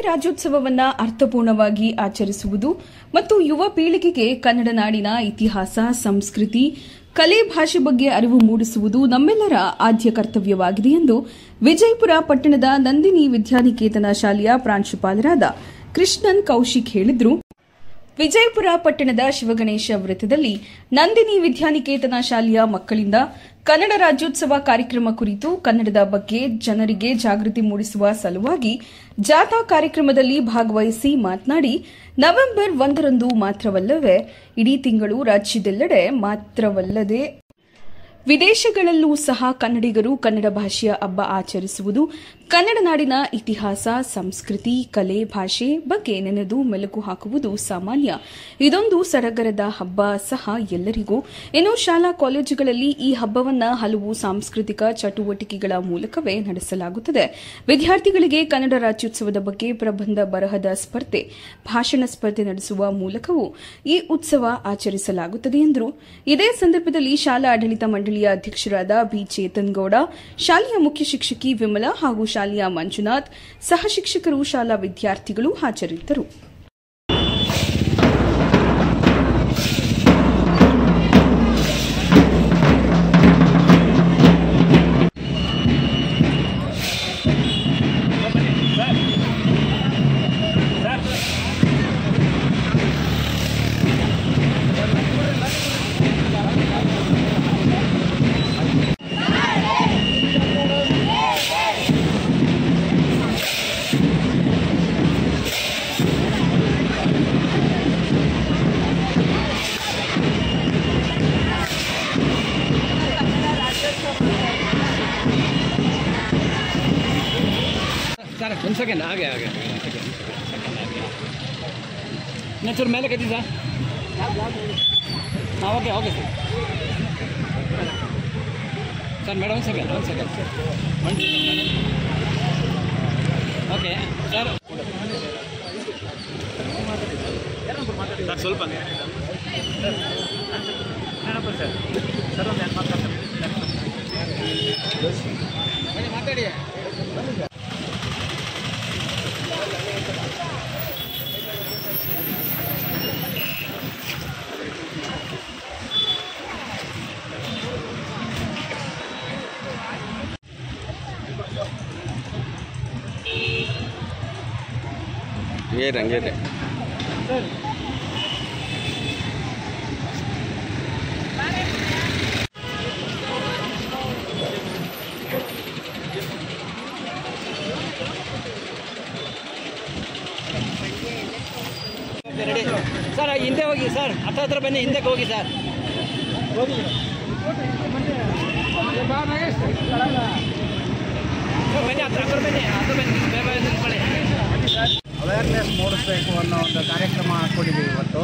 ರಾಜ್ಯೋತ್ಸವವನ್ನು ಅರ್ಥಪೂರ್ಣವಾಗಿ ಆಚರಿಸುವುದು ಮತ್ತು ಯುವ ಪೀಳಿಗೆಗೆ ಕನ್ನಡ ನಾಡಿನ ಇತಿಹಾಸ, ಸಂಸ್ಕೃತಿ, ಕಲೆ, ಭಾಷೆ ಬಗ್ಗೆ ಅರಿವು ಮೂಡಿಸುವುದು ನಮ್ಮೆಲ್ಲರ ಆದ್ಯ ಕರ್ತವ್ಯವಾಗಿದೆ ಎಂದು ವಿಜಯಪುರ ಪಟ್ಟಣದ ನಂದಿನಿ ವಿದ್ಯಾನಿಕೇತನ ಶಾಲೆಯ ಪ್ರಾಂಶುಪಾಲರಾದ ಕೃಷ್ಣನ್ ಕೌಶಿಕ್ ಹೇಳಿದರು. ವಿಜಯಪುರ ಪಟ್ಟಣದ ಶಿವಗಣೇಶ ವೃತ್ತದಲ್ಲಿ ನಂದಿನಿ ವಿದ್ಯಾನಿಕೇತನ ಶಾಲೆಯ ಮಕ್ಕಳಿಂದ ಕನ್ನಡ ರಾಜ್ಯೋತ್ಸವ ಕಾರ್ಯಕ್ರಮ ಕುರಿತು ಕನ್ನಡದ ಬಗ್ಗೆ ಜನರಿಗೆ ಜಾಗೃತಿ ಮೂಡಿಸುವ ಸಲುವಾಗಿ ಜಾಥಾ ಕಾರ್ಯಕ್ರಮದಲ್ಲಿ ಭಾಗವಹಿಸಿ ಮಾತನಾಡಿ, ನವೆಂಬರ್ 1ರಂದು ಮಾತ್ರವಲ್ಲದೆ ಇಡೀ ತಿಂಗಳು ರಾಜ್ಯದೆಲ್ಲೆಡೆ ಮಾತ್ರವಲ್ಲದೆ ವಿದೇಶಗಳಲ್ಲೂ ಸಹ ಕನ್ನಡಿಗರು ಕನ್ನಡ ಭಾಷೆಯ ಹಬ್ಬ ಆಚರಿಸುವುದು, ಕನ್ನಡ ನಾಡಿನ ಇತಿಹಾಸ, ಸಂಸ್ಕೃತಿ, ಕಲೆ, ಭಾಷೆ ಬಗ್ಗೆ ನೆನೆದು ಮೆಲುಕು ಹಾಕುವುದು ಸಾಮಾನ್ಯ. ಇದೊಂದು ಸಡಗರದ ಹಬ್ಬ ಸಹ ಎಲ್ಲರಿಗೂ. ಇನ್ನು ಶಾಲಾ ಕಾಲೇಜುಗಳಲ್ಲಿ ಈ ಹಬ್ಬವನ್ನು ಹಲವು ಸಾಂಸ್ಕೃತಿಕ ಚಟುವಟಿಕೆಗಳ ಮೂಲಕವೇ ನಡೆಸಲಾಗುತ್ತದೆ. ವಿದ್ಯಾರ್ಥಿಗಳಿಗೆ ಕನ್ನಡ ರಾಜ್ಯೋತ್ಸವದ ಬಗ್ಗೆ ಪ್ರಬಂಧ ಬರಹದ ಸ್ಪರ್ಧೆ, ಭಾಷಣ ಸ್ಪರ್ಧೆ ನಡೆಸುವ ಮೂಲಕವೂ ಈ ಉತ್ಸವ ಆಚರಿಸಲಾಗುತ್ತದೆ ಎಂದರು. ಇದೇ ಸಂದರ್ಭದಲ್ಲಿ ಶಾಲಾ ಆಡಳಿತ ಮಂಡಳಿಯ ಅಧ್ಯಕ್ಷರಾದ ಬಿ ಚೇತನ್ ಗೌಡ, ಶಾಲೆಯ ಮುಖ್ಯ ಶಿಕ್ಷಕಿ ವಿಮಲಾ ಹಾಗೂ ಶಾಲೆಯ ಮಂಜುನಾಥ್, ಸಹ ಶಿಕ್ಷಕರು, ಶಾಲಾ ವಿದ್ಯಾರ್ಥಿಗಳು ಹಾಜರಿದ್ದರು. सर 1 सेकेंड आ गया नहीं सर मेले कहती सर हाँ okay okay sir madam 1 second okay sir sir ಸ್ವಲ್ಪ ಮಾತಾಡಿ ये रंगे थे सर हिंदे होगी सर हत्र बन्नी हिंदे होगी सर ಅವೇರ್ನೆಸ್ ಮೂಡಿಸಬೇಕು ಅನ್ನೋ ಒಂದು ಕಾರ್ಯಕ್ರಮ ಹಾಕ್ಕೊಂಡಿದ್ದೀವಿ ಇವತ್ತು.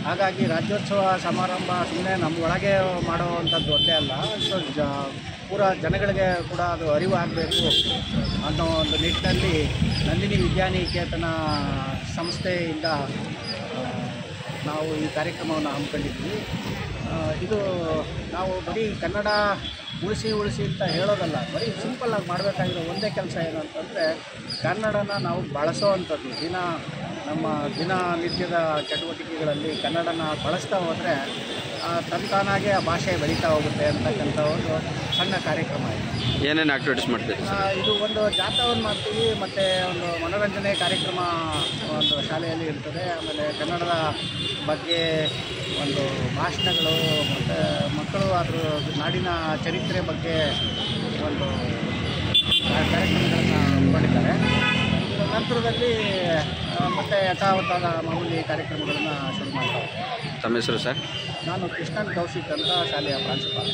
ಹಾಗಾಗಿ ರಾಜ್ಯೋತ್ಸವ ಸಮಾರಂಭ ಸುಮ್ಮನೆ ನಮ್ಮ ಒಳಗೆ ಮಾಡುವಂಥದ್ದು ಒಂದೇ ಅಲ್ಲ, ಸೊ ಪೂರ ಜನಗಳಿಗೆ ಕೂಡ ಅದು ಅರಿವು ಆಗಬೇಕು ಅನ್ನೋ ಒಂದು ನಿಟ್ಟಿನಲ್ಲಿ ನಂದಿನಿ ವಿದ್ಯಾನಿಕೇತನ ಸಂಸ್ಥೆಯಿಂದ ನಾವು ಈ ಕಾರ್ಯಕ್ರಮವನ್ನು ಹಮ್ಮಿಕೊಂಡಿದ್ವಿ. ಇದು ನಾವು ಬರೀ ಕನ್ನಡ ಉಳಿಸಿ ಅಂತ ಹೇಳೋದಲ್ಲ, ಬರೀ ಸಿಂಪಲ್ಲಾಗಿ ಮಾಡಬೇಕಾಗಿರೋ ಒಂದೇ ಕೆಲಸ ಏನು ಅಂತಂದರೆ ಕನ್ನಡನ ನಾವು ಬಳಸೋವಂಥದ್ದು. ನಮ್ಮ ದಿನನಿತ್ಯದ ಚಟುವಟಿಕೆಗಳಲ್ಲಿ ಕನ್ನಡನ ಬಳಸ್ತಾ ಹೋದರೆ ತಂತಾನಾಗೆ ಆ ಭಾಷೆ ಬೆಳೀತಾ ಹೋಗುತ್ತೆ ಅಂತಕ್ಕಂಥ ಒಂದು ಸಣ್ಣ ಕಾರ್ಯಕ್ರಮ ಇದೆ. ಏನೇನು ಆಕ್ಟಿವಿಟೀಸ್ ಮಾಡ್ತೀವಿ? ಇದು ಒಂದು ಜಾಥಾವನ್ನು ಮಾಡ್ತೀವಿ, ಮತ್ತು ಒಂದು ಮನೋರಂಜನೆ ಕಾರ್ಯಕ್ರಮ ಒಂದು ಶಾಲೆಯಲ್ಲಿ ಇರ್ತದೆ. ಆಮೇಲೆ ಕನ್ನಡದ ಬಗ್ಗೆ ಒಂದು ಭಾಷಣಗಳು, ಮತ್ತು ಮಕ್ಕಳು ಅದ್ರ ನಾಡಿನ ಚರಿತ್ರೆ ಬಗ್ಗೆ ಒಂದು ಕಾರ್ಯಕ್ರಮಗಳನ್ನು ಮಾಡಿದ್ದಾರೆ. ನಂತರದಲ್ಲಿ ಮತ್ತೆ ಯಥಾವತ್ತಾದ ಮಾಮೂಲಿ ಕಾರ್ಯಕ್ರಮಗಳನ್ನು ಶುರು ಮಾಡ್ತಾರೆ. ತಮ್ಮ ಹೆಸರು ಸರ್? ನಾನು ಕೃಷ್ಣನ್ ಕೌಶಿಕ್ ಅಂತ ಶಾಲೆಯ ಪ್ರಾಂಶುಪಾಲ.